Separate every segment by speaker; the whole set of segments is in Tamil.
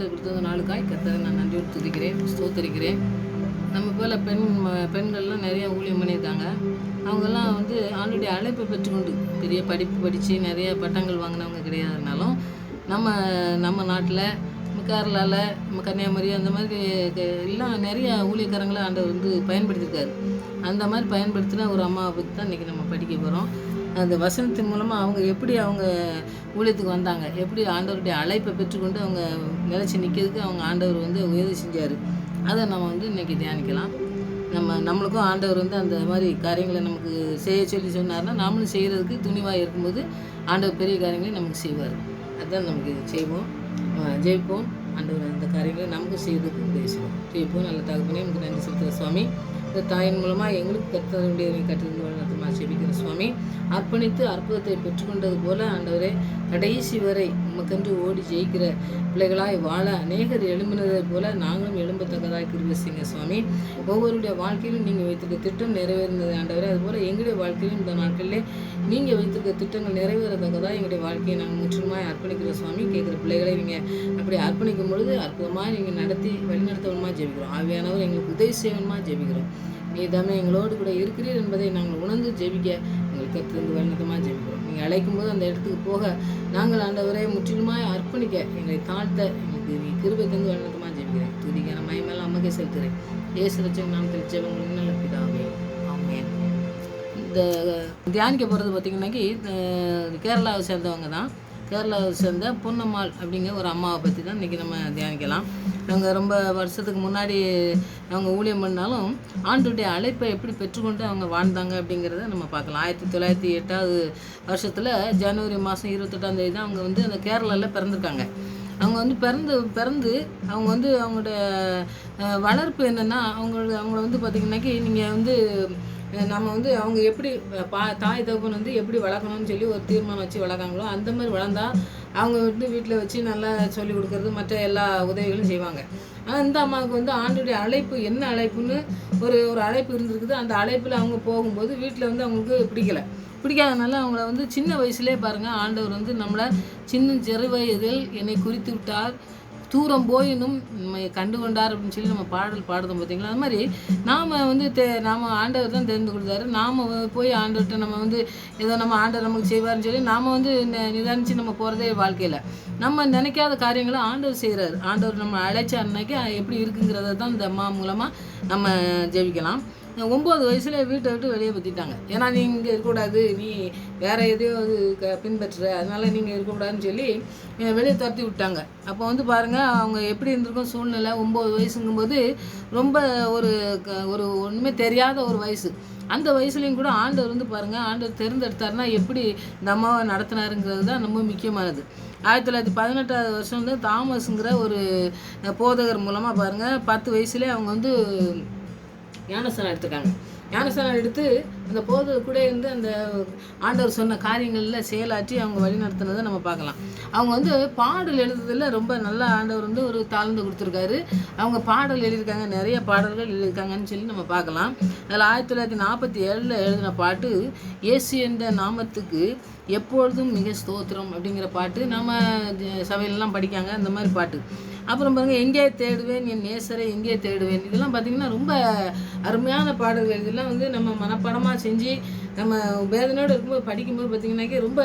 Speaker 1: வசனத்தை கொடுத்தது நாளுக்காய் கர்த்தரை நான் நன்றியோடு துதிக்கிறேன், ஸ்தோத்தரிக்கிறேன். நம்ம போல் பெண்கள்லாம் நிறையா ஊழியம் பண்ணியிருக்காங்க. அவங்கெல்லாம் வந்து ஆண்டுடைய அழைப்பை பெற்றுக்கொண்டு பெரிய படிப்பு படித்து நிறைய பட்டங்கள் வாங்கினவங்க கிடையாதுனாலும் நம்ம நம்ம நாட்டில் கேரளாவில் நம்ம கன்னியாகுமரி அந்த மாதிரி எல்லாம் நிறையா ஊழியக்காரங்களை ஆண்டவர் வந்து பயன்படுத்தியிருக்காரு. அந்த மாதிரி பயன்படுத்தின ஒரு அம்மாவை பற்றி தான் இன்றைக்கி நம்ம படிக்க போகிறோம். அந்த வசனத்தின் மூலமாக அவங்க எப்படி அவங்க ஊழியத்துக்கு வந்தாங்க, எப்படி ஆண்டவருடைய அழைப்பை பெற்றுக்கொண்டு அவங்க நிலச்சி நிற்கிறதுக்கு அவங்க ஆண்டவர் வந்து உதவி செஞ்சார். அதை நம்ம வந்து இன்றைக்கி தியானிக்கலாம். நம்மளுக்கும் ஆண்டவர் வந்து அந்த மாதிரி காரியங்களை நமக்கு செய்ய சொல்லி சொன்னார்னா நாமளும் செய்கிறதுக்கு துணிவாக இருக்கும்போது ஆண்டவர் பெரிய காரியங்களை நமக்கு செய்வார். அதுதான் நமக்கு செய்வோம், ஜெயிப்போம். ஆண்டவர் அந்த காரியங்களை நமக்கு செய்வதற்கு உதவி செய்வோம். ஜெயிப்போம். நல்ல தகப்பனே உங்களுக்கு நன்றி செலுத்துகிற சுவாமி. இந்த தாயின் மூலமாக எங்களுக்கு கர்த்தருடைய கட்டிருந்து வளர்த்துமா செபிக்கிற சுவாமி. அர்ப்பணித்து அற்புதத்தை பெற்றுக்கொண்டது போல ஆண்டவரே கடைசி வரை உமக்கென்று ஓடி ஜெயிக்கிற பிள்ளைகளாய் வாழ அநேகர் எழும்பினதை போல நாங்களும் எழும்பத்தக்கதாய் கிருபை செய்யுங்க சுவாமி. ஒவ்வொருடைய வாழ்க்கையிலும் நீங்கள் வைத்திருக்க திட்டம் நிறைவேறினது ஆண்டவரே. அதுபோல் எங்களுடைய வாழ்க்கையிலும் இந்த நாட்களிலே நீங்கள் வைத்திருக்க திட்டங்கள் நிறைவேறத்தக்கதாக எங்களுடைய வாழ்க்கையை நாங்கள் முற்றிலுமாய் அர்ப்பணிக்கிற சுவாமி. கேட்குற பிள்ளைகளை நீங்கள் அப்படி அர்ப்பணிக்கும் பொழுது அற்புதமாக நீங்கள் நடத்தி வழிநடத்தவனுமா ஜெபிக்கிறோம். ஆவியானவர் எங்களுக்கு உதவி செய்வனுமா ஜெபிக்கிறோம். நீ தாமே எங்களோடு கூட இருக்கிறீர் என்பதை நாங்கள் உணர்ந்து ஜெபிக்க எங்களுக்கு கத்திருந்து வழிநடத்தமாக ஜெபிக்கிறோம். நீங்கள் அழைக்கும்போது அந்த இடத்துக்கு போக நாங்கள் ஆண்டவரை முற்றிலுமாய் அர்ப்பணிக்க எங்களை தாழ்த்த எங்களுக்கு நீ கிருபை தந்து வழிநடத்தமாக ஜெபிக்கிறேன். துதிக்கான மயமெல்லாம் அம்மக்கே செலுத்துகிறேன். இயேசு ரட்சகர் நாமத்தில் ஜெபங்கள் நல்ல பிதாவே, ஆமென். இந்த தியானிக்க போகிறது பார்த்திங்கன்னாக்கி கேரளாவை சேர்ந்தவங்க தான். கேரளாவை சேர்ந்த பொன்னம்மாள் அப்படிங்கிற ஒரு அம்மாவை பற்றி தான் இன்றைக்கி நம்ம தியானிக்கலாம். அவங்க ரொம்ப வருஷத்துக்கு முன்னாடி அவங்க ஊழியம் பண்ணாலும் ஆண்டுடைய அழைப்பை எப்படி பெற்றுக்கொண்டு அவங்க வாழ்ந்தாங்க அப்படிங்கிறத நம்ம பார்க்கலாம். 1908 வருஷத்தில் ஜனவரி மாதம் 28 தான் அவங்க வந்து அந்த கேரளாவில் பிறந்திருக்காங்க. அவங்க வந்து பிறந்து அவங்க வந்து அவங்களோட வளர்ப்பு என்னென்னா அவங்கள வந்து பார்த்திங்கனாக்கி நீங்கள் வந்து நம்ம வந்து அவங்க எப்படி தாய் தகப்பன் வந்து எப்படி வளர்க்கணும்னு சொல்லி ஒரு தீர்மானம் வச்சு வளர்க்காங்களோ அந்த மாதிரி வளர்ந்தா அவங்க வந்து வீட்டில் வச்சு நல்லா சொல்லிக் கொடுக்குறது மற்ற எல்லா உதவிகளும் செய்வாங்க. ஆனால் இந்த அம்மாவுக்கு வந்து ஆண்டுடைய அழைப்பு என்ன அழைப்புன்னு ஒரு அழைப்பு இருந்திருக்குது. அந்த அழைப்பில் அவங்க போகும்போது வீட்டில் வந்து அவங்களுக்கு பிடிக்காதனால அவங்கள வந்து சின்ன வயசுலேயே பாருங்கள் ஆண்டவர் வந்து நம்மளை சின்ன சிறு வயதில் என்னை குறித்து விட்டார், தூரம் போயினும் நம்ம கண்டு கொண்டார் அப்படின்னு சொல்லி நம்ம பாடல் பாடுறோம் பார்த்தீங்களா. அது மாதிரி நாம் வந்து நாம் ஆண்டவர் தான் தெரிந்து கொடுத்தாரு. நாம் போய் ஆண்டவர்கிட்ட நம்ம வந்து ஏதோ நம்ம ஆண்டவர் நமக்கு செய்வார்னு சொல்லி நாம் வந்து நிதானித்து நம்ம போகிறதே வாழ்க்கையில் நம்ம நினைக்காத காரியங்களை ஆண்டவர் செய்கிறார். ஆண்டவர் நம்ம அழைச்சாருனாக்கி எப்படி இருக்குங்கிறத தான் இந்த அம்மா மூலமாக நம்ம ஜெபிக்கலாம். 9 வயசில் வீட்டை விட்டு வெளியே பற்றிட்டாங்க. ஏன்னா நீ இங்கே இருக்கக்கூடாது, நீ வேறு எதையோ அது பின்பற்றுற, அதனால் நீங்கள் இருக்கக்கூடாதுன்னு சொல்லி வெளியே துரத்தி விட்டாங்க. அப்போ வந்து பாருங்கள் அவங்க எப்படி இருந்திருக்கும் சூழ்நிலை. 9 வயசுங்கும்போது ரொம்ப ஒரு ஒன்றுமே தெரியாத ஒரு வயசு. அந்த வயசுலேயும் கூட ஆண்டவர் வந்து பாருங்கள் ஆண்டவர் தேர்ந்தெடுத்தாருன்னா எப்படி இந்த அம்மாவை நடத்தினாருங்கிறது தான் ரொம்ப முக்கியமானது. 1918 வருஷம் வந்து தாமஸுங்கிற ஒரு போதகர் மூலமாக பாருங்கள் 10 வயசுலேயே அவங்க வந்து ஞானஸ்தானம் எடுத்துருக்காங்க. ஞானஸ்தானம் எடுத்து அந்த போதகர் கூட இருந்து அந்த ஆண்டவர் சொன்ன காரியங்களில் செயலாற்றி அவங்க வழி நடத்தினதை நம்ம பார்க்கலாம். அவங்க வந்து பாடல் எழுதுறதில் ரொம்ப நல்லா ஆண்டவர் வந்து ஒரு தாழ்ந்து கொடுத்துருக்காரு. அவங்க பாடல் எழுதியிருக்காங்க, நிறைய பாடல்கள் எழுதியிருக்காங்கன்னு சொல்லி நம்ம பார்க்கலாம். அதில் 1947 எழுதின பாட்டு இயேசு என்ற நாமத்துக்கு எப்பொழுதும் மிக ஸ்தோத்திரம் அப்படிங்கிற பாட்டு நம்ம சபையிலலாம் படிக்காங்க. அந்த மாதிரி பாட்டு. அப்புறம் பாருங்கள் எங்கே தேடுவேன் என் நேசரை எங்கே தேடுவேன், இதெல்லாம் பார்த்திங்கன்னா ரொம்ப அருமையான பாடல்கள். இதெல்லாம் வந்து நம்ம மனப்பாடமாக செஞ்சு நம்ம வேதனையோடு இருக்கும்போது படிக்கும்போது பார்த்திங்கனாக்கி ரொம்ப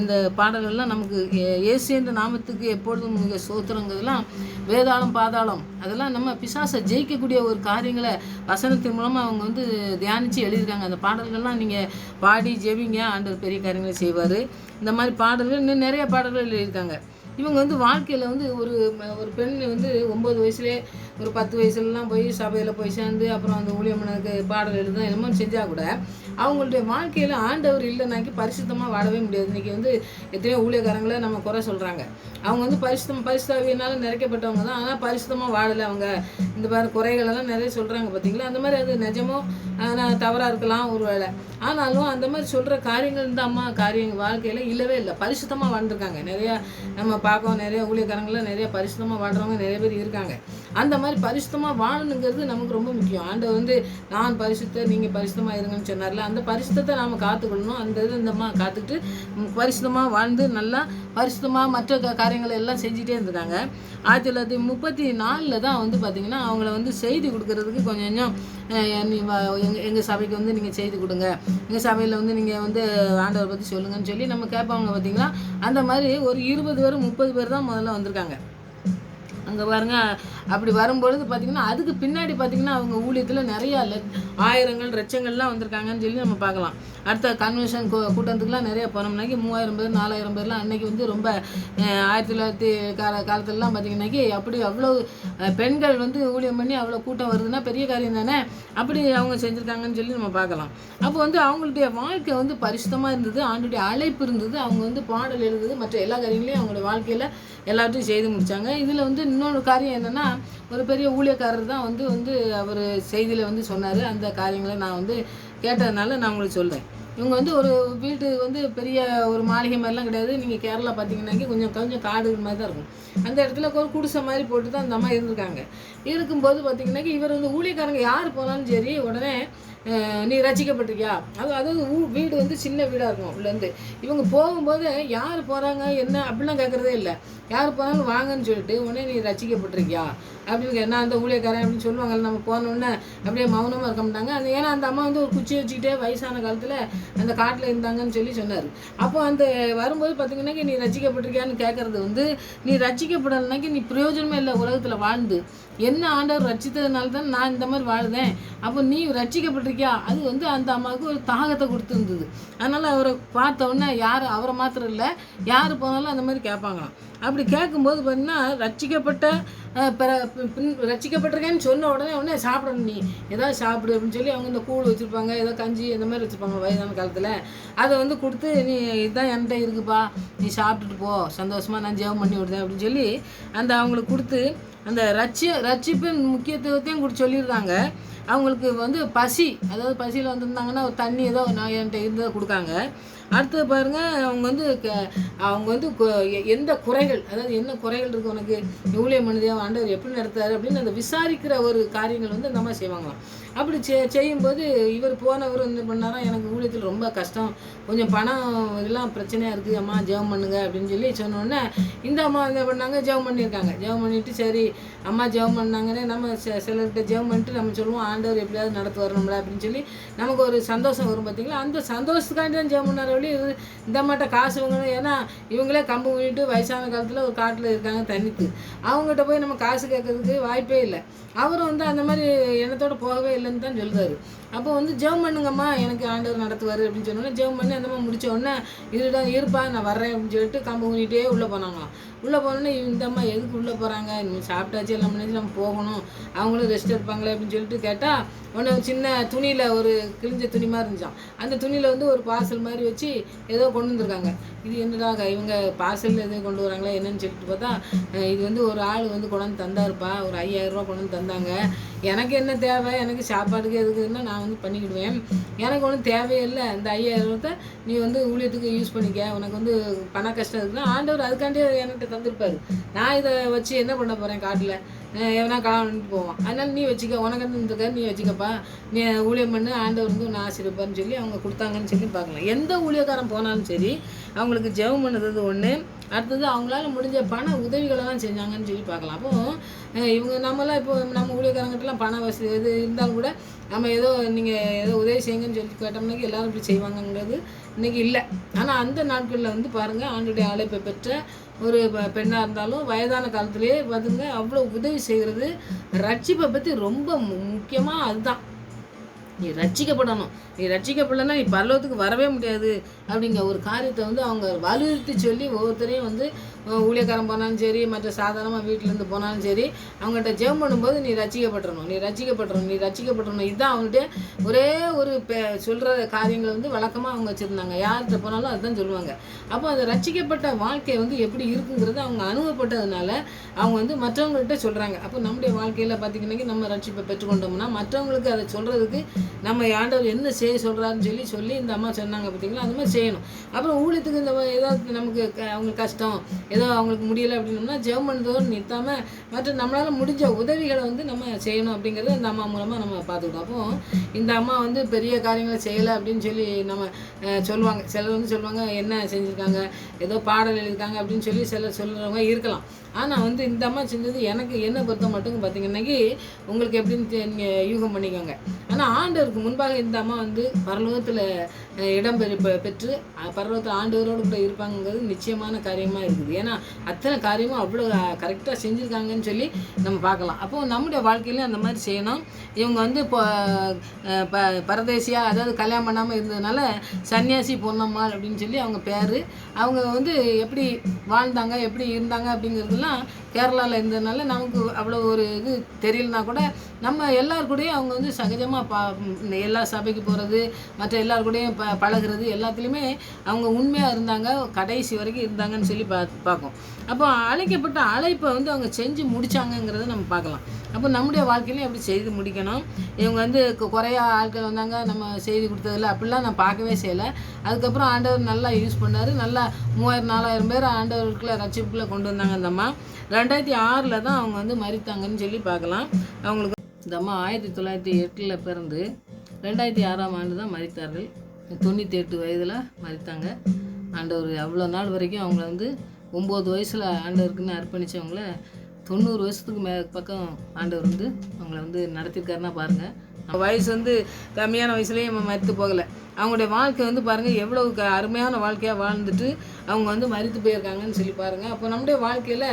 Speaker 1: இந்த பாடல்கள்லாம் நமக்கு இயேசு என்ற நாமத்துக்கு எப்பொழுதும் மிக ஸ்தோத்திரங்கிறதுலாம் வேதாளம் பாதாளம் அதெல்லாம் நம்ம பிசாசை ஜெயிக்கக்கூடிய ஒரு காரியங்களை வசனத்தின் மூலமாக அவங்க வந்து தியானித்து எழுதியிருக்காங்க. அந்த பாடல்கள்லாம் நீங்கள் பாடி ஜெபிங்க, ஆண்டவர் பெரிய காரியங்களை செய்வார். இந்த மாதிரி பாடல்கள் இன்னும் நிறைய பாடல்கள் எழுதியிருக்காங்க. இவங்க வந்து வாழ்க்கையில் வந்து ஒரு பெண் வந்து 9 வயசுலேயே ஒரு 10 வயசுலலாம் போய் சபையில் போய் சேர்ந்து அப்புறம் அந்த ஊழியம்மனுக்கு பாடல் எழுத என்னமோ செஞ்சால் கூட அவங்களுடைய வாழ்க்கையில் ஆண்டவர் இல்லைனாக்கி பரிசுத்தமாக வாழவே முடியாது. இன்றைக்கி வந்து எத்தனையோ ஊழியக்காரங்களை நம்ம குறை சொல்கிறாங்க. அவங்க வந்து பரிசுத்தாவியினால் நிறைக்கப்பட்டவங்க தான், ஆனால் பரிசுத்தமாக வாழலை. அவங்க இந்த மாதிரி குறைகளெல்லாம் நிறைய சொல்கிறாங்க பார்த்தீங்களா. அந்த மாதிரி அது நிஜமோ தவறாக இருக்கலாம் ஒரு வேளை. ஆனாலும் அந்த மாதிரி சொல்கிற காரியங்கள் இந்த அம்மா வாழ்க்கையில் இல்லவே இல்லை. பரிசுத்தமாக வாழ்ந்துருக்காங்க. நிறையா நம்ம பார்க்கோம், நிறைய ஊழியக்காரங்களாம் நிறைய பரிசுத்தமாக வாழ்கிறவங்க நிறைய பேர் இருக்காங்க. அந்த மாதிரி பரிசுத்தமாக வாழணுங்கிறது நமக்கு ரொம்ப முக்கியம். ஆண்டவர் வந்து நான் பரிசுத்த நீங்கள் பரிசுத்தமாக இருங்கன்னு சொன்னார்ல, அந்த பரிசுத்தத்தை நாம் காத்துக்கொள்ளணும். அந்த இது இந்த காத்துக்கிட்டு பரிசுத்தமாக வாழ்ந்து நல்லா பரிசுத்தமாக மற்ற காரியங்களை எல்லாம் செஞ்சுட்டே இருந்திருக்காங்க. 1934 தான் வந்து பார்த்திங்கன்னா அவங்கள வந்து செய்தி கொடுக்கறதுக்கு கொஞ்சம் எங்கள் சபைக்கு வந்து நீங்கள் செய்தி கொடுங்க, எங்கள் சபையில் வந்து நீங்கள் வந்து ஆண்டவரை பற்றி சொல்லுங்கன்னு சொல்லி நம்ம கேட்பாங்க பார்த்திங்களா. அந்த மாதிரி ஒரு 20 பேர் 30 பேர் தான் முதல்ல வந்திருக்காங்க. அங்கே பாருங்கள். அப்படி வரும்பொழுது பார்த்திங்கன்னா அதுக்கு பின்னாடி பார்த்திங்கன்னா அவங்க ஊழியத்தில் நிறையா ஆயிரங்கள் லட்சங்கள்லாம் வந்திருக்காங்கன்னு சொல்லி நம்ம பார்க்கலாம். அடுத்த கன்வென்ஷன் கூட்டத்துக்குலாம் நிறைய போனோம்னாக்கி 3000 பேர் 4000 பேர்லாம் அன்றைக்கி வந்து ரொம்ப 1900 காலத்துலலாம் பார்த்திங்கன்னாக்கி அப்படி அவ்வளோ பெண்கள் வந்து ஊழியம் பண்ணி அவ்வளோ கூட்டம் வருதுன்னா பெரிய காரியம் தானே. அப்படி அவங்க செஞ்சுருக்காங்கன்னு சொல்லி நம்ம பார்க்கலாம். அப்போ வந்து அவங்களுடைய வாழ்க்கை வந்து பரிசுத்தமாக இருந்தது, ஆண்டுடைய அழைப்பு இருந்தது, அவங்க வந்து பாடல் எழுதுது, மற்ற எல்லா காரியங்களையும் அவங்களுடைய வாழ்க்கையில் எல்லாத்தையும் செய்து முடித்தாங்க. இதில் வந்து இன்னொரு காரியம் என்னென்னா ஒரு பெரிய ஊழியக்காரர் தான் வந்து அவர் செய்தியில் வந்து சொன்னார். அந்த காரியங்களை நான் வந்து கேட்டதுனால நான் உங்களுக்கு சொல்கிறேன். இவங்க வந்து ஒரு வீட்டு வந்து பெரிய ஒரு மாளிகை மாதிரிலாம் கிடையாது. நீங்கள் கேரளா பார்த்தீங்கன்னாக்கி கொஞ்சம் காடு மாதிரி தான் இருக்கும். அந்த இடத்துல ஒரு குடிசை மாதிரி போட்டு தான் அந்த அம்மா இருந்திருக்காங்க. இருக்கும்போது பார்த்தீங்கன்னாக்கி இவர் வந்து ஊழியக்காரங்க யார் போனாலும் சரி உடனே நீ ரசிக்கப்பட்டிருக்கியா, அதாவது வீடு வந்து சின்ன வீடாக இருக்கும் உள்ளேருந்து. இவங்க போகும்போது யார் போகிறாங்க என்ன அப்படிலாம் கேட்குறதே இல்லை. யார் போனாலும் வாங்கன்னு சொல்லிட்டு உடனே நீ ரசிக்கப்பட்டிருக்கியா அப்படின்னு என்ன அந்த ஊழியக்காரன் அப்படின்னு சொல்லுவாங்க. நம்ம போனோடனே அப்படியே மௌனமாக இருக்க மாட்டாங்க. அது ஏன்னா அந்த அம்மா வந்து ஒரு குச்சி வச்சுக்கிட்டே வயசான காலத்தில் அந்த காட்டில் இருந்தாங்கன்னு சொல்லி சொன்னார். அப்போ அந்த வரும்போது பார்த்தீங்கன்னாக்கி நீ ரசிக்கப்பட்டிருக்கியான்னு கேட்குறது வந்து நீ ரசிக்கப்படலைனாக்கி நீ பிரயோஜனமே இல்லை உலகத்தில் வாழ்ந்து. என்ன ஆண்டவர் ரசித்ததுனால தான் நான் இந்த மாதிரி வாழுதேன். அப்போ நீ ரசிக்கப்பட்டிருக்கியா, அது வந்து அந்த அம்மாவுக்கு ஒரு தாகத்தை கொடுத்துருந்தது. அதனால் அவரை பார்த்த உடனே யார் அவரை மாத்திரம் இல்லை யார் போனாலும் அந்த மாதிரி கேட்பாங்களாம். அப்படி கேட்கும்போது பார்த்தீங்கன்னா ரசிக்கப்பட்டிருக்கேன்னு சொன்ன உடனே சாப்பிடணும், நீ ஏதாவது சாப்பிடு அப்படின்னு சொல்லி அவங்க இந்த கூழ் வச்சுருப்பாங்க, ஏதோ கஞ்சி இந்த மாதிரி வச்சுருப்பாங்க வயதான காலத்தில். அதை வந்து கொடுத்து நீ இதுதான் என்கிட்ட இருக்குப்பா, நீ சாப்பிட்டுட்டு போ, சந்தோஷமாக நான் ஜெபம் பண்ணி விடுதேன் அப்படின்னு சொல்லி அந்த அவங்களுக்கு கொடுத்து அந்த ரட்சிப்பின் முக்கியத்துவத்தையும் கூட சொல்லியிருந்தாங்க. அவங்களுக்கு வந்து பசி, அதாவது பசியில் வந்திருந்தாங்கன்னா ஒரு தண்ணி ஏதோ நான் என்கிட்ட இருந்ததை கொடுக்காங்க. அடுத்தது பாருங்கள், அவங்க வந்து எந்த குறைகள், அதாவது என்ன குறைகள் இருக்குது உனக்கு, ஊழியம் பண்ணுதே ஆண்டவர் எப்படி நடத்தாரு அப்படின்னு அந்த விசாரிக்கிற ஒரு காரியங்கள் வந்து அந்த மாதிரி செய்வாங்களாம். அப்படி செய்யும்போது இவர் போனவர் என்ன பண்ணாரா, எனக்கு ஊழியத்தில் ரொம்ப கஷ்டம், கொஞ்சம் பணம் இதெல்லாம் பிரச்சனையாக இருக்குது, அம்மா ஜெபம் பண்ணுங்க அப்படின்னு சொல்லி சொன்னோடனே இந்த அம்மா என்ன பண்ணாங்க, ஜெபம் பண்ணியிருக்காங்க. ஜெபம் பண்ணிவிட்டு சரி அம்மா ஜெபம் பண்ணாங்கன்னே நம்ம சிலர்கிட்ட ஜெபம் பண்ணிட்டு நம்ம சொல்லுவோம் ஆண்டவர் எப்படியாவது நடத்துவார் நம்மள அப்படின்னு சொல்லி நமக்கு ஒரு சந்தோஷம் வரும் பார்த்தீங்களா. அந்த சந்தோஷத்துக்காண்டி தான் ஜெபம் பண்ணார். இந்த மாட்ட காசு வாங்கணும். ஏன்னா இவங்களே கம்பு ஊனிட்டு வயசான காலத்தில் ஒரு காட்டில் இருக்காங்க தனித்து. அவங்ககிட்ட போய் நம்ம காசு கேட்கறதுக்கு வாய்ப்பே இல்லை. அவரும் வந்து அந்த மாதிரி எண்ணத்தோடு போகவே இல்லைன்னு தான் சொல்கிறாரு. அப்போ வந்து ஜெபம் பண்ணுங்கம்மா, எனக்கு ஆண்டவர் நடத்துவார் அப்படின்னு சொன்னோன்னே ஜெபம் பண்ணி அந்த மாதிரி முடித்த உடனே இருப்பா நான் வர்றேன் அப்படின்னு சொல்லிட்டு கம்பு ஊனிட்டே உள்ளே போனாங்களாம். உள்ளே போனோன்னே இந்த அம்மா எதுக்கு உள்ளே போகிறாங்க, இன்னும் சாப்பிட்டாச்சு எல்லாம் பண்ணி நம்ம போகணும், அவங்களும் ரெஸ்ட் எடுப்பாங்களே அப்படின்னு சொல்லிட்டு கேட்டால் ஒன்று சின்ன துணியில் ஒரு கிழிஞ்ச துணி மாதிரி இருந்துச்சான். அந்த துணியில் வந்து ஒரு பார்சல் மாதிரி வச்சு ஏதோ கொண்டு வந்துருக்காங்க. இது என்னடா இவங்க பார்சலில் எதுவும் கொண்டு வராங்களா என்னன்னு சொல்லிட்டு பார்த்தா இது வந்து ஒரு ஆள் வந்து கொண்டு வந்து தந்தாருப்பா, ஒரு 5000 ரூபா கொண்டு வந்து தந்தாங்க. எனக்கு என்ன தேவை, எனக்கு சாப்பாட்டுக்கு எதுக்குன்னா நான் வந்து பண்ணிக்கிடுவேன், எனக்கு ஒன்றும் தேவையில்லை, இந்த 5000 ரூபாய் நீ வந்து ஊழியத்துக்கு யூஸ் பண்ணிக்க, உனக்கு வந்து பண கஷ்டம் இருக்குன்னா ஆண்டவர் அதுக்காண்டி என்கிட்ட தந்திருப்பாரு. நான் இதை வச்சு என்ன பண்ண போகிறேன், காட்டில் எவனா கலாவணிட்டு போவான், அதனால் நீ வச்சுக்க, உனக்கு வந்து இந்த நீ வச்சுக்கப்பா, நீ ஊழியம் பண்ணு, ஆண்டவர் வந்து ஒன்று ஆசீர்வான்னு சொல்லி அவங்க கொடுத்தாங்கன்னு சொல்லி பார்க்கலாம். எந்த ஊழியக்காரன் போனாலும் சரி அவங்களுக்கு ஜெபம் பண்ணுறது ஒன்று, அடுத்தது அவங்களால முடிஞ்ச பண உதவிகளெல்லாம் செஞ்சாங்கன்னு சொல்லி பார்க்கலாம். அப்போது இவங்க நம்மளாம் இப்போ நம்ம ஊழியக்காரங்கிட்டலாம் பண வசதி எது இருந்தாலும் கூட நம்ம ஏதோ நீங்கள் ஏதோ உதவி செய்யுங்கன்னு சொல்லி கேட்டோம்னாக்கி எல்லோரும் இப்படி செய்வாங்கங்கிறது இன்றைக்கி இல்லை. ஆனால் அந்த நாட்களில் வந்து பாருங்கள் ஆண்டுடைய அழைப்பை பெற்ற ஒரு பெண்ணாக இருந்தாலும் வயதான காலத்திலேயே பார்த்துங்க அவ்வளோ உதவி செய்கிறது. ரட்சிப்பை பற்றி ரொம்ப முக்கியமாக அதுதான், நீ ரட்சிக்கப்படணும், நீ ரட்சிக்கப்படலைன்னா நீ பரலோகத்துக்கு வரவே முடியாது அப்படிங்கிற ஒரு காரியத்தை வந்து அவங்க வலியுறுத்தி சொல்லி ஒவ்வொருத்தரையும் வந்து ஊழியக்காரன் போனாலும் சரி மற்ற சாதாரணமாக வீட்டிலேருந்து போனாலும் சரி அவங்கள்ட்ட ஜெபம் பண்ணும்போது நீ ரட்சிக்கப்பட்டுறணும், நீ ரட்சிக்கப்பட்டுறணும், நீ ரட்சிக்கப்பட்டுறணும். இதுதான் அவங்கள்ட்ட ஒரே ஒரு சொல்கிற காரியங்களை வந்து வழக்கமாக அவங்க வச்சுருந்தாங்க. யார்கிட்ட போனாலும் அதுதான் சொல்லுவாங்க. அப்போ அந்த ரட்சிக்கப்பட்ட வாழ்க்கை வந்து எப்படி இருக்குங்கிறது அவங்க அனுபவப்பட்டதுனால அவங்க வந்து மற்றவங்கள்ட்ட சொல்கிறாங்க. அப்போ நம்முடைய வாழ்க்கையில் பார்த்திங்கன்னாக்கி நம்ம ரட்சிப்பை பெற்றுக்கொண்டோம்னா மற்றவங்களுக்கு அதை சொல்கிறதுக்கு நம்ம ஆண்டவர் என்ன செய்ய சொல்கிறாருன்னு சொல்லி இந்த அம்மா சொன்னாங்க பார்த்தீங்களா, அந்த மாதிரி செய்யணும். அப்புறம் ஊழியத்துக்கு இந்த ஏதாவது நமக்கு அவங்களுக்கு கஷ்டம், ஏதோ அவங்களுக்கு முடியலை அப்படின்னோம்னா ஜெபம் பண்ணுறதோடு நிறுத்தாமல் மற்ற நம்மளால் முடிஞ்ச உதவிகளை வந்து நம்ம செய்யணும் அப்படிங்கிறத இந்த அம்மா மூலமாக நம்ம பார்த்துக்கிட்டோம். அப்போது இந்த அம்மா வந்து பெரிய காரியங்களை செய்யலை அப்படின்னு சொல்லி நம்ம சொல்லுவாங்க. சிலர் வந்து சொல்லுவாங்க என்ன செஞ்சுருக்காங்க, ஏதோ பாடல் எழுதியிருக்காங்க அப்படின்னு சொல்லி சிலர் சொல்கிறவங்க இருக்கலாம். ஆனால் வந்து இந்த அம்மா செஞ்சது எனக்கு என்ன பொறுத்த மட்டும் பார்த்தீங்கன்னாக்கி உங்களுக்கு எப்படின்னு நீங்கள் யூகம் பண்ணிக்கோங்க. ஆனால் ஆண்டவருக்கு முன்பாக இந்த அம்மா வந்து பரலோகத்தில் இடம் பெற்று பரலோகத்தில் ஆண்டவரோடு கூட இருப்பாங்கிறது நிச்சயமான காரியமாக இருக்குது. ஏன்னா அத்தனை காரியமும் அவ்வளோ கரெக்டாக செஞ்சுருக்காங்கன்னு சொல்லி நம்ம பார்க்கலாம். அப்போது நம்முடைய வாழ்க்கையிலையும் அந்த மாதிரி செய்யணும். இவங்க வந்து இப்போ பரதேசியாக, அதாவது கல்யாணம் பண்ணாமல் இருந்ததுனால சன்னியாசி பொன்னம்மாள் அப்படின்னு சொல்லி அவங்க பேர். அவங்க வந்து எப்படி வாழ்ந்தாங்க, எப்படி இருந்தாங்க அப்படிங்கிறதுலாம் கேரளாவில் இருந்ததுனால நமக்கு அவ்வளோ ஒரு இது தெரியலனா கூட நம்ம எல்லாருக்கூடையும் அவங்க வந்து சகஜமாக எல்லா சபைக்கு போகிறது, மற்ற எல்லாருக்கூடையும் பழகிறது, எல்லாத்துலேயுமே அவங்க உண்மையாக இருந்தாங்க, கடைசி வரைக்கும் இருந்தாங்கன்னு சொல்லி பார்க்கும். அப்போ அழைக்கப்பட்ட அழைப்பை வந்து அவங்க செஞ்சு முடித்தாங்கங்கிறத நம்ம பார்க்கலாம். அப்போ நம்முடைய வாழ்க்கையிலையும் எப்படி செய்து முடிக்கணும். இவங்க வந்து குறையா ஆட்கள் வந்தாங்க, நம்ம செய்து கொடுத்ததில்ல அப்படிலாம் நான் பார்க்கவே செய்யலை. அதுக்கப்புறம் ஆண்டவர் நல்லா யூஸ் பண்ணார். நல்லா 3000-4000 பேர் ஆண்டவருக்குள்ளே ரட்சிப்புக்குள்ளே கொண்டு வந்தாங்க. அந்த அம்மா 2006 தான் அவங்க வந்து மரித்தாங்கன்னு சொல்லி பார்க்கலாம். அவங்களுக்கு இந்த அம்மா 1908 பிறந்து 2006 தான் மரித்தார்கள். 98 வயதில் மரித்தாங்க. ஆண்டவர் அவ்வளோ நாள் வரைக்கும் அவங்கள வந்து 9 வயசில் ஆண்டவருக்குன்னு அர்ப்பணித்தவங்கள 90 வருஷத்துக்கு பக்கம் ஆண்டவர் வந்து அவங்கள வந்து நடத்திருக்காருன்னா பாருங்கள். வயசு வந்து கம்மியான வயசுலேயே நம்ம மரித்து போகலை. அவங்களுடைய வாழ்க்கை வந்து பாருங்கள் எவ்வளோ அருமையான வாழ்க்கையாக வாழ்ந்துட்டு அவங்க வந்து மரித்து போயிருக்காங்கன்னு சொல்லி பாருங்கள். அப்போ நம்முடைய வாழ்க்கையில்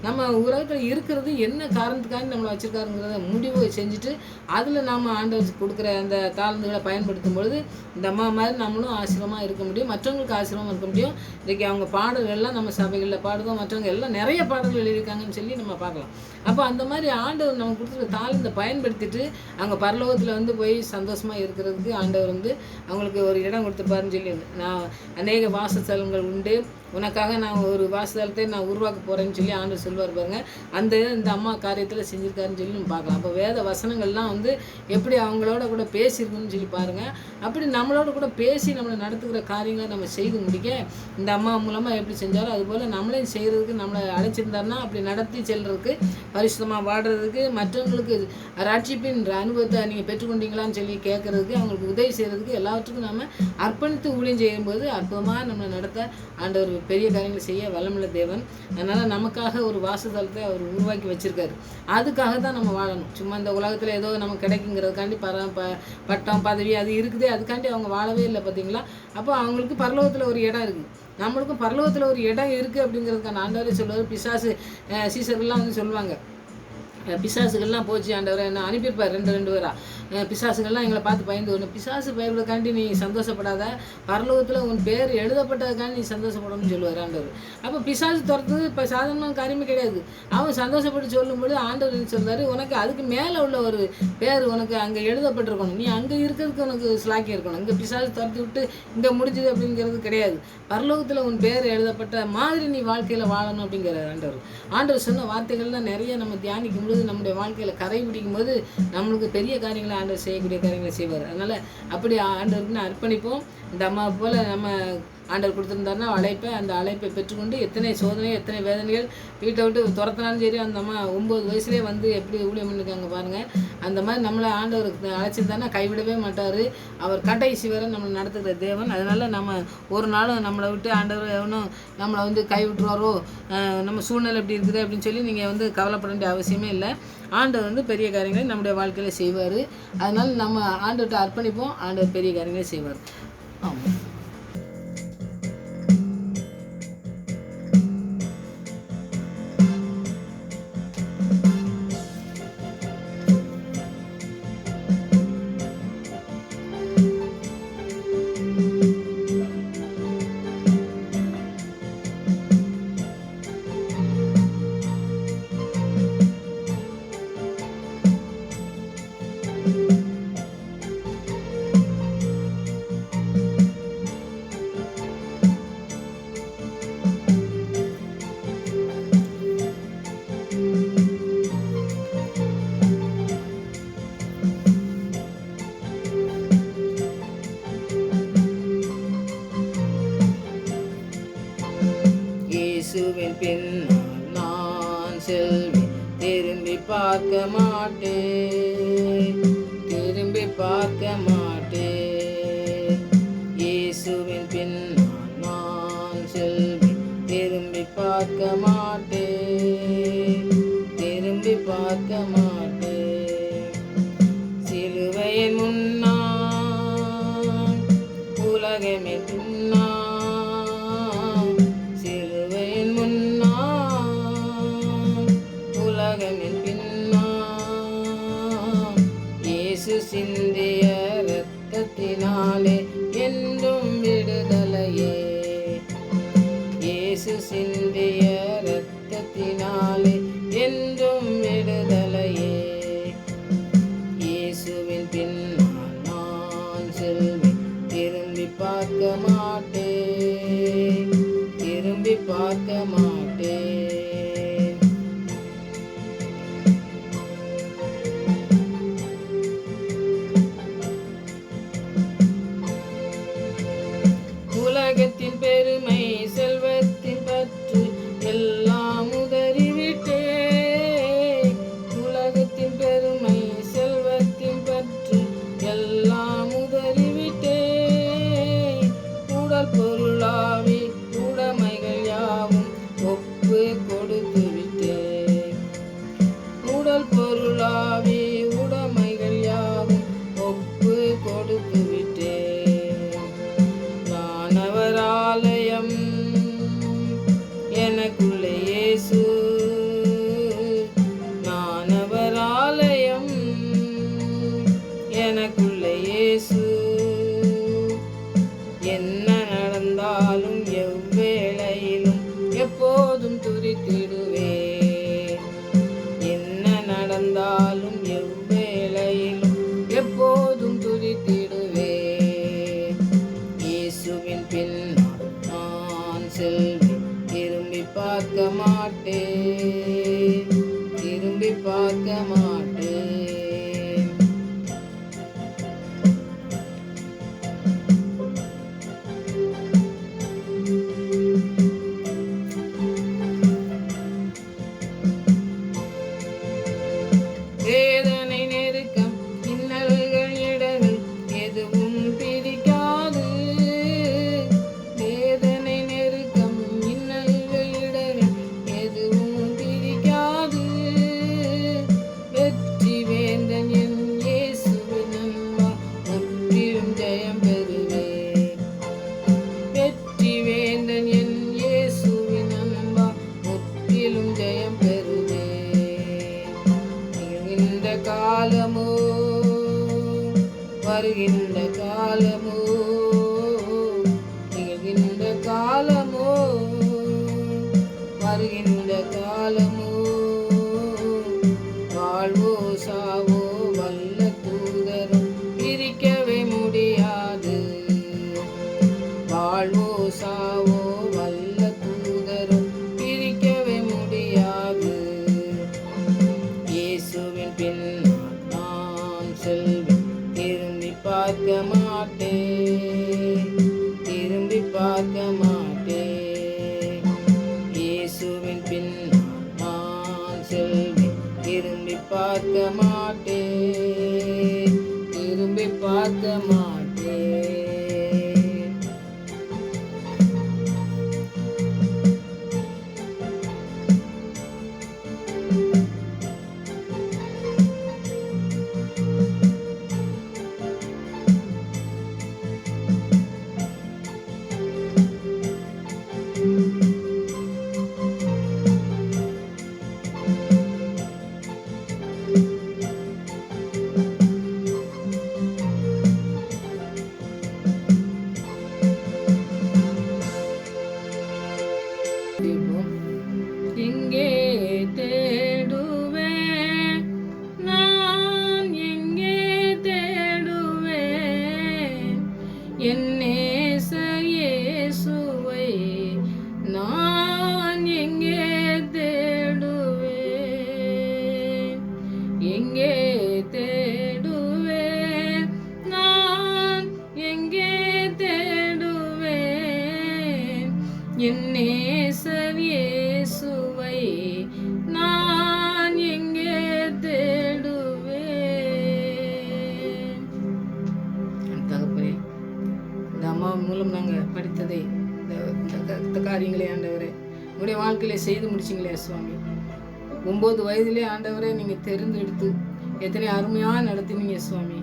Speaker 1: நம்ம உலகத்தில் இருக்கிறது என்ன காரணத்துக்காக நம்மளை வச்சுருக்காருங்கிறத முடிவு செஞ்சுட்டு அதில் நாம் ஆண்டவர் கொடுக்குற அந்த தாளந்துகளை பயன்படுத்தும் பொழுது இந்த அம்மா மாதிரி நம்மளும் ஆசிரமாக இருக்க முடியும், மற்றவங்களுக்கு ஆசிரமாக இருக்க முடியும். இன்றைக்கி அவங்க பாடல்கள்லாம் நம்ம சபைகளில் பாடுவோம், மற்றவங்க எல்லாம் நிறைய பாடல்கள் எழுதியிருக்காங்கன்னு சொல்லி நம்ம பார்க்கலாம். அப்போ அந்த மாதிரி ஆண்டவர் நம்ம கொடுத்துருக்க தாளந்தை பயன்படுத்திட்டு அவங்க பரலோகத்தில் வந்து போய் சந்தோஷமாக இருக்கிறதுக்கு ஆண்டவர் வந்து அவங்களுக்கு ஒரு இடம் கொடுத்துருப்பாருன்னு சொல்லி, நான் அநேக வாசஸ்தலங்கள் உண்டு, உனக்காக நான் ஒரு வாசஸ்தலத்தை நான் உருவாக்க போகிறேன்னு சொல்லி ஆண்டவர் சொல்லுவார் பாருங்க. அந்த இந்த அம்மா காரியத்தில் செஞ்சுருக்காருன்னு சொல்லி நம்ம பார்க்கலாம். அப்போ வேத வசனங்கள்லாம் வந்து எப்படி அவங்களோட கூட பேசியிருக்குன்னு சொல்லி பாருங்கள். அப்படி நம்மளோட கூட பேசி நம்மளை நடத்துக்கிற காரியங்களை நம்ம செய்து முடிக்க இந்த அம்மா மூலமாக எப்படி செஞ்சாரோ அதுபோல் நம்மளையும் செய்கிறதுக்கு நம்மளை அழைச்சிருந்தாருன்னா அப்படி நடத்தி செல்றதுக்கு, பரிசுத்தமாக வாடுறதுக்கு, மற்றவங்களுக்கு ரட்சிப்பின் அனுபவத்தை நீங்கள் பெற்றுக்கொண்டீங்களான்னு சொல்லி கேட்குறதுக்கு, அவங்களுக்கு உதவி செய்கிறதுக்கு, எல்லாத்துக்கும் நம்ம அர்ப்பணித்து ஊழியம் செய்யும்போது அற்புதமாக நம்மளை நடத்த ஆண்டவர் பெரிய காரியங்களை செய்ய வல்லமுள்ள தேவன். அதனால் நமக்காக ஒரு வாசஸ்தலத்தை அவர் உருவாக்கி வச்சுருக்காரு. அதுக்காக தான் நம்ம வாழணும். சும்மா இந்த உலகத்தில் ஏதோ நமக்கு கிடைக்குங்கிறதுக்காண்டி பட்டம் பதவி அது இருக்குதே, அதுக்காண்டி அவங்க வாழவே இல்லை பார்த்தீங்களா. அப்போ அவங்களுக்கு பரலோகத்தில் ஒரு இடம் இருக்குது, நம்மளுக்கும் பரலோகத்தில் ஒரு இடம் இருக்குது அப்படிங்கிறதுக்கான ஆண்டவரே சொல்லுவார். பிசாசு சீசர்கள்லாம் வந்து சொல்லுவாங்க, பிசாசுகள்லாம் போச்சு ஆண்டவரை என்ன அனுப்பியிருப்பார் 2 பேரா. பிசாசுகள்லாம் எங்களை பார்த்து பயந்து ஒன்று, பிசாசு பயப்படக்காண்டி நீ சந்தோஷப்படாத, பரலோகத்தில் உன் பேர் எழுதப்பட்டதுக்காண்டி நீ சந்தோஷப்படணும்னு சொல்லுவார் ஆண்டவர். அப்போ பிசாசு துரத்துறது இப்போ சாதாரணமான காரியமே கிடையாது. அவன் சந்தோஷப்பட்டு சொல்லும்போது ஆண்டவர் என்ன சொல்கிறாரு, உனக்கு அதுக்கு மேலே உள்ள ஒரு பேர் உனக்கு அங்கே எழுதப்பட்டிருக்கணும், நீ அங்கே இருக்கிறதுக்கு உனக்கு ஸ்லாக்கி இருக்கணும். இங்கே பிசாசு துரத்தி விட்டு இங்கே முடிஞ்சது அப்படிங்கிறது கிடையாது. பரலோகத்தில் உன் பேர் எழுதப்பட்ட மாதிரி நீ வாழ்க்கையில் வாழணும் அப்படிங்கிறார் ஆண்டவர். ஆண்டவர் சொன்ன வார்த்தைகள்லாம் நிறைய நம்ம தியானிக்கும் பொழுது நம்முடைய வாழ்க்கையில் கடைபிடிக்கும் போது நம்மளுக்கு பெரிய காரியங்களை ஆண்டவர் செய்யக்கூடிய காரியங்களை செய்வார். அதனால் அப்படி ஆண்டவருக்குன்னு அர்ப்பணிப்போம். இந்த அம்மா போல் நம்ம ஆண்டவர் கொடுத்துருந்தாருன்னா அந்த அழைப்பை பெற்றுக்கொண்டு எத்தனை சோதனை, எத்தனை வேதனைகள் வீட்டை விட்டு துரத்தினாலும் சரி, அந்த அம்மா 9 வயசுலேயே வந்து எப்படி ஊழியம் பண்ணியிருக்காங்க பாருங்கள். அந்த மாதிரி நம்மளை ஆண்டவருக்கு அழைச்சிருந்தாருன்னா கைவிடவே மாட்டார். அவர் கடைசி வரை நம்மளை நடத்துகிற தேவன். அதனால் நம்ம ஒரு நாளும் நம்மளை விட்டு ஆண்டவர் எவனும் நம்மளை வந்து கைவிட்டுருவாரோ, நம்ம சூழ்நிலை எப்படி இருக்குது அப்படின்னு சொல்லி நீங்கள் வந்து கவலைப்பட வேண்டிய அவசியமே இல்லை. ஆண்டவர் வந்து பெரிய காரியங்களை நம்முடைய வாழ்க்கையில் செய்வார். அதனால் நம்ம ஆண்டவர்கிட்ட அர்ப்பணிப்போம், ஆண்டவர் பெரிய காரியங்களை செய்வார். ஆமாம். திரும்பி பார்க்க மாட்டேன், திரும்பி பார்க்க மாட்டேன். இயேசுவின் பின் நான் செல்வேன், திரும்பி பார்க்க மாட்டேன், திரும்பி பார்க்க மாட்டேன். சிலுவையின் முன்னால் உலகமே துன்னா, சிலுவையின் முன்னால் உலகமின் பின்னா, இயேசு சிந்திய இரத்தத்தினாலே என்றும் விடுதலையே, இயேசு சிந்திய இரத்தத்தினாலே என்றும் விடுதலையே. இயேசுவின் பின்னால் நான் செல்வேன், திரும்பி பார்க்க மாட்டேன், திரும்பி பார்க்க மாட்டேன். உலகத்தின் பெருமை செல்வத்தின் பற்று எல்லாம் உதறிவிட்டேன், உலகத்தின் பெருமை செல்வத்தின் பற்று எல்லாம் உதறிவிட்டேன். உடல் பொருளாவி உடைமைகள் யாவும் ஒப்பு கொடுத்து விட்டேன், உடல் பொருளாவி உடைமைகள் யாவும் ஒப்பு கொடுத்து விட்டேன். அவர் ஆலயம் எனக்குள்ளே இயேசு, நான் அவர் ஆலயம் எனக்குள்ளே இயேசு. என்ன நடந்தாலும் எவ்வேளையிலும் எப்போதும் துதித்திடுவேன், என்ன நடந்தாலும் எவ்வேளையிலும் எப்போதும் துதித்திடுவேன். இயேசுவின் பின்னால் நான் செல்வேன், திரும்பி பார்க்க மாட்டேன், திரும்பி பார்க்க மாட்டேன். வேதனை நெருக்கம் இன்னல்கள் இடர்கள் எதுவும் பிடிக்காது, வேதனை நெருக்கம் இன்னல்கள் இடர்கள் எதுவும் பிடிக்காது. வெற்றி வேந்தன் என் இயேசுவின் அன்பா முற்றிலும் ஜெயம் பெறுவேன், வெற்றி வேந்தன் என் இயேசுவின் அன்பா முற்றிலும் ஜெயம் பெறுவேன். இந்த காலமோ வருகின்ற காலமோ, நிகழ்கின்ற காலமோ வருகின்ற காலமோ, வாழ்வோ சாவோ வல்ல தூதரும் பிரிக்கவே முடியாது, வாழ்வோ சாவோ வல்ல தூதரும் பிரிக்கவே முடியாது. இயேசுவின் பின்னால் நான் செல்வேன், திரும்பி பார்க்க மாட்டேன், திரும்பி பார்க்க மாட்டேன். இயேசுவின் பின்னால் நான் செல்வேன், திரும்பி பார்க்க மாட்டேன், திரும்பி பார்க்க மாட்டேன். மூலம் நாங்கள் படித்ததை இந்த காரியங்களே ஆண்டவரே உங்களுடைய வாழ்க்கையில செய்து முடிச்சிங்களே சுவாமி. 9 வயதிலே ஆண்டவரே நீங்கள் தெரிந்தெடுத்து எத்தனை அருமையாக நடத்தினீங்க சுவாமி.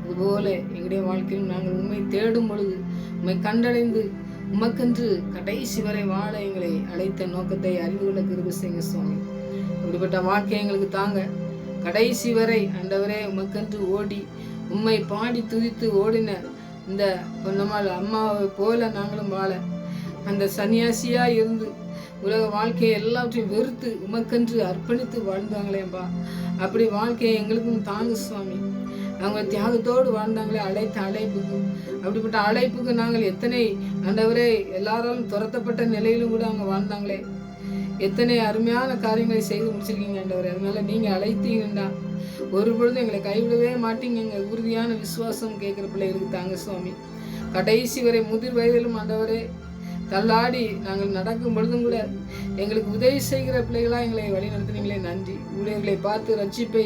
Speaker 1: அதுபோல எங்களுடைய வாழ்க்கையில் நாங்கள் உண்மை தேடும் பொழுது உண்மை கண்டடைந்து உமக்கென்று கடைசி வரை வாழ எங்களை அழைத்த நோக்கத்தை அறிந்து கொள்ள கிருபை செய்யுங்க சுவாமி. அப்படிப்பட்ட வாழ்க்கை எங்களுக்கு தாங்க. கடைசி வரை ஆண்டவரே உமக்கென்று ஓடி உம்மை பாடி துதித்து ஓடின இந்த பொன்னம்மாள் அம்மாவை போல நாங்களும் வாழ, அந்த சன்னியாசியா இருந்து உலக வாழ்க்கையை எல்லாவற்றையும் வெறுத்து உமக்கென்று அர்ப்பணித்து வாழ்ந்தாங்களேப்பா. அப்படி வாழ்க்கையை எங்களுக்கும் தாங்க சுவாமி. அவங்க தியாகத்தோடு வாழ்ந்தாங்களே அழைத்த அழைப்புக்கு. அப்படிப்பட்ட அழைப்புக்கு நாங்கள் எத்தனை ஆண்டவரே எல்லாராலும் துரத்தப்பட்ட நிலையிலும் கூட அவங்க வாழ்ந்தாங்களே. எத்தனை அருமையான காரியங்களை செய்து முடிச்சிருக்கீங்க ஆண்டவரே. அதனால நீங்கள் அழைத்தீங்கன்னா ஒரு பொழுது எங்களை கைவிடவே மாட்டீங்க. எங்கள் உறுதியான விசுவாசம் கேட்குற பிள்ளைகளுக்கு தாங்க சுவாமி. கடைசி வரை முதிர் வயதிலும் ஆண்டவரே தள்ளாடி நாங்கள் நடக்கும் பொழுதும் கூட எங்களுக்கு உதவி செய்கிற பிள்ளைகளாக எங்களை வழி நடத்தினீங்களே நன்றி. ஊழியர்களை பார்த்து ரட்சிப்பை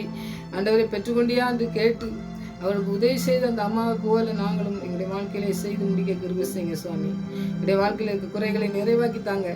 Speaker 1: ஆண்டவரை பெற்றுக்கொண்டியா என்று கேட்டு அவருக்கு உதவி செய்த அந்த அம்மாவை போல நாங்களும் எங்களுடைய வாழ்க்கையிலே செய்து முடிக்க கிருபை செய்யுங்க சுவாமி. எங்களுடைய வாழ்க்கையில் இருக்க குறைகளை நிறைவாக்கி தாங்க.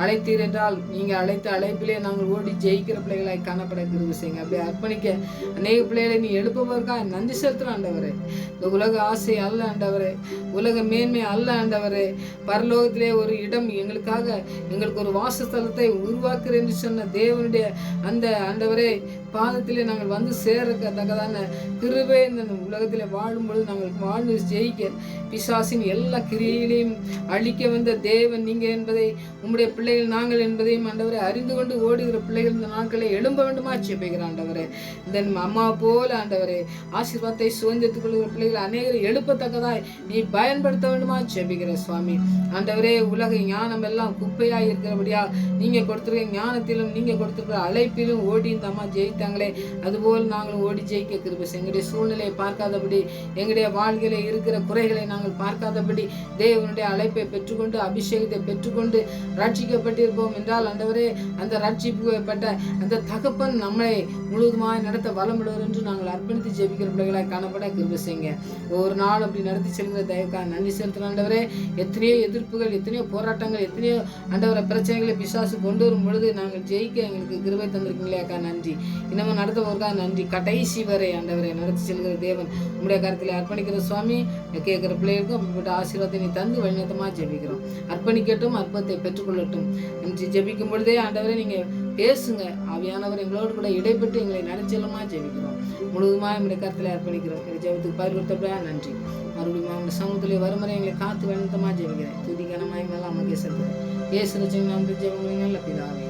Speaker 1: அழைத்தீர் என்றால் நீங்கள் அழைத்த அழைப்பிலே நாங்கள் ஓடி ஜெயிக்கிற பிள்ளைகளாய் காணப்பட கிருபை செய்யுங்க. அப்படி அர்ப்பணிக்க அநேக பிள்ளைகளை நீ எழுப்புவதற்காக நன்றி செலுத்துகிற ஆண்டவரே. இந்த உலக ஆசை அல்ல ஆண்டவரே, உலக மேன்மை அல்ல ஆண்டவரே, பரலோகத்திலே ஒரு இடம் எங்களுக்காக எங்களுக்கு ஒரு வாசஸ்தலத்தை உருவாக்குறேன் என்று சொன்ன தேவனுடைய அந்த ஆண்டவரே பாதத்திலே நாங்கள் வந்து சேரத்தக்கதான கிருபை இந்த உலகத்தில் வாழும்பொழுது நாங்கள் வாழ்ந்து ஜெயிக்க பிசாசின் எல்லா கிரியைகளையும் அழிக்க வந்த தேவன் நீங்கள் என்பதை உம்முடைய பிள்ளைகள் நாங்கள் என்பதையும் ஆண்டவரை அறிந்து கொண்டு ஓடுகிற பிள்ளைகள் இந்த நாட்களை எழும்ப வேண்டுமா ஜெபிக்கிற ஆண்டவரே. இந்த அம்மா போல ஆண்டவரே ஆசீர்வாதத்தை சுதந்திரத்துக் கொள்கிற பிள்ளைகள் அநேகரை எழுப்பத்தக்கதாய் நீ பயன்படுத்த வேண்டுமா ஜெபிக்கிற சுவாமி. ஆண்டவரே உலக ஞானம் எல்லாம் குப்பையாக இருக்கிறபடியா நீங்கள் கொடுத்துருக்க ஞானத்திலும் நீங்கள் கொடுத்துருக்கிற அழைப்பிலும் ஓடி இந்த அம்மா ஜெயித்தாங்களே, அதுபோல் நாங்களும் ஓடி ஜெயிக்க கிருபை. எங்களுடைய சூழ்நிலையை பார்க்காதபடி, எங்களுடைய வாழ்க்கையில இருக்கிற குறைகளை நாங்கள் பார்க்காதபடி தேவனுடைய அழைப்பை பெற்றுக்கொண்டு அபிஷேகத்தை பெற்றுக்கொண்டு ரட்சிக்கப்பட்டிருப்போம் என்றால் ஆண்டவரே அந்த ரட்சிக்கப்பட்ட அந்த தகப்பன் நம்மளை முழுவதுமாய் நடத்த வளமுள்ளவர் என்று நாங்கள் அர்ப்பணித்து ஜெபிக்கிற பிள்ளைகளாய் காணப்பட கிருபை செய்யுங்க. ஒவ்வொரு நாள் அப்படி நடத்தி செல்கிற தயவுக்காக நன்றி செலுத்துகிற ஆண்டவரே. எத்தனையோ எதிர்ப்புகள், எத்தனையோ போராட்டங்கள், எத்தனையோ ஆண்டவரை பிரச்சனைகளை பிசாசு கொண்டு வரும் பொழுது நாங்கள் ஜெயிக்க எங்களுக்கு கிருபை தந்திருக்கீங்களே அக்கா நன்றி. இன்னமும் நடத்துவதற்காக நன்றி. கடைசி வரை ஆண்டவரை நடத்தி செல்கிற தேவன் உங்களுடைய கருத்தில் அர்ப்பணிக்கிற சுவாமி. கேட்கிற பிள்ளைகளுக்கும் அப்படிப்பட்ட ஆசீர்வாதத்தை நீ தந்து வழிநடத்தமாக ஜெபிக்கிறோம். அர்ப்பணிக்கட்டும், அற்பத்தை பெற்றுக்கொள்ளட்டும் என்று ஜெபிக்கும் பொழுதே ஆண்டவரை நீங்கள் பேசுங்க. ஆவியானவர் எங்களோடு கூட இடைப்பட்டு எங்களை நடச்சலமா ஜெபிக்கிறோம். முழுவதுமாக நம்முடைய கருத்தில் அர்ப்பணிக்கிறோம். எங்கள் ஜெபத்துக்கு பரிவர்த்தப்படா நன்றி. மறுபடியும் அவங்க சமூகத்திலே வருமுறை எங்களை காத்து வழிநடத்தமாக ஜெபிக்கிறேன். துதிகனமாக எல்லாம் அமைக்க செலுத்துகிறேன். இயேசு ரட்சகன் நாமத்தில் ஜெபம் நல்ல பிதாவே.